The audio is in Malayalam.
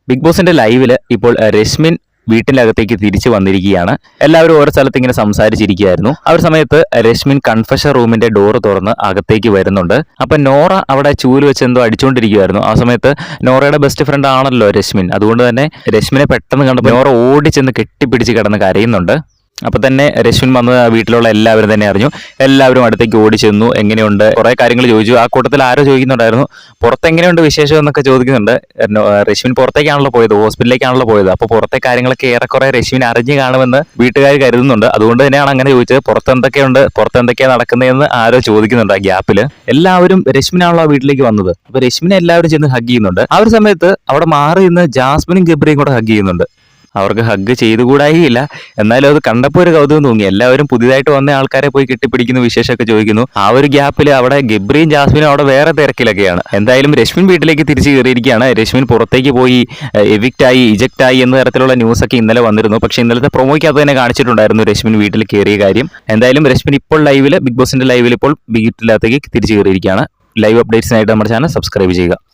ബിഗ് ബോസിന്റെ ലൈവില് ഇപ്പോൾ രശ്മിൻ വീട്ടിനകത്തേക്ക് തിരിച്ചു വന്നിരിക്കുകയാണ്. എല്ലാവരും ഓരോ സ്ഥലത്ത് ഇങ്ങനെ സംസാരിച്ചിരിക്കുകയായിരുന്നു. ആ ഒരു സമയത്ത് രശ്മിൻ കൺഫഷൻ റൂമിന്റെ ഡോറ് തുറന്ന് അകത്തേക്ക് വരുന്നുണ്ട്. അപ്പൊ നോറ അവിടെ ചൂല് വെച്ച് എന്തോ അടിച്ചുകൊണ്ടിരിക്കുകയായിരുന്നു. ആ സമയത്ത് നോറയുടെ ബെസ്റ്റ് ഫ്രണ്ട് ആണല്ലോ രശ്മിൻ. അതുകൊണ്ട് തന്നെ രശ്മിനെ പെട്ടെന്ന് കണ്ടപ്പോൾ നോറ ഓടിച്ചെന്ന് കെട്ടിപ്പിടിച്ച് കിടന്ന് കരയുന്നുണ്ട്. അപ്പൊ തന്നെ രശ്മിൻ വന്ന് വീട്ടിലുള്ള എല്ലാവരും തന്നെ അറിഞ്ഞു. എല്ലാവരും അടുത്തേക്ക് ഓടി ചെന്നു. എങ്ങനെയുണ്ട് കുറെ കാര്യങ്ങൾ ചോദിച്ചു. ആ കൂട്ടത്തിൽ ആരോ ചോദിക്കുന്നുണ്ടായിരുന്നു പുറത്ത് എങ്ങനെയുണ്ട് വിശേഷം എന്നൊക്കെ ചോദിക്കുന്നുണ്ട്. രശ്മിൻ പുറത്തേക്കാണല്ലോ പോയത്, ഹോസ്പിറ്റലിലേക്കാണല്ലോ പോയത്. അപ്പൊ പുറത്തെ കാര്യങ്ങളൊക്കെ ഏറെക്കുറെ രശ്മിൻ അറിഞ്ഞു കാണുമെന്ന് വീട്ടുകാർ കരുതുന്നുണ്ട്. അതുകൊണ്ട് തന്നെയാണ് അങ്ങനെ ചോദിച്ചത്. പുറത്ത് എന്തൊക്കെയാണ് നടക്കുന്നതെന്ന് ആരോ ചോദിക്കുന്നുണ്ട്. ആ ഗ്യാപ്പിൽ എല്ലാവരും രശ്മിനാണല്ലോ ആ വീട്ടിലേക്ക് വന്നത്. അപ്പൊ രശ്മിനെ എല്ലാവരും ചെന്ന് ഹഗ് ചെയ്യുന്നുണ്ട്. ആ ഒരു സമയത്ത് അവിടെ മാറി നിന്ന് ജാസ്മിനും ഗബ്രിയും കൂടെ ഹഗ് ചെയ്യുന്നുണ്ട്. അവർക്ക് ഹഗ് ചെയ്തുകൂടായില്ല. എന്നാലും അത് കണ്ടപ്പോൾ ഒരു കൗതുകം തോന്നി. എല്ലാവരും പുതിയതായിട്ട് വന്ന ആൾക്കാരെ പോയി കെട്ടിപ്പിടിക്കുന്നു, വിശേഷമൊക്കെ ചോദിക്കുന്നു. ആ ഒരു ഗ്യാപ്പിൽ അവിടെ ഗബ്രിയും ജാസ്മിനും അവിടെ വേറെ തിരക്കിലൊക്കെയാണ്. എന്തായാലും രശ്മിൻ വീട്ടിലേക്ക് തിരിച്ചു കയറിയിരിക്കുകയാണ്. രശ്മിൻ പുറത്തേക്ക് പോയി ഇജക്റ്റ് ആയി എന്ന തരത്തിലുള്ള ന്യൂസൊക്കെ ഇന്നലെ വന്നിരുന്നു. പക്ഷേ ഇന്നലത്തെ പ്രൊമോയ്ക്കകത്ത് തന്നെ കാണിച്ചിട്ടുണ്ടായിരുന്നു രശ്മിൻ വീട്ടിൽ കയറിയ കാര്യം. എന്തായാലും രശ്മിൻ ഇപ്പോൾ ബിഗ് ബോസിന്റെ ലൈവിൽ ഇപ്പോൾ വീട്ടിനകത്തേക്ക് തിരിച്ചു കയറിയിരിക്കുകയാണ്. ലൈവ് അപ്ഡേറ്റ്സിനായിട്ട് നമ്മുടെ ചാനൽ സബ്സ്ക്രൈബ് ചെയ്യുക.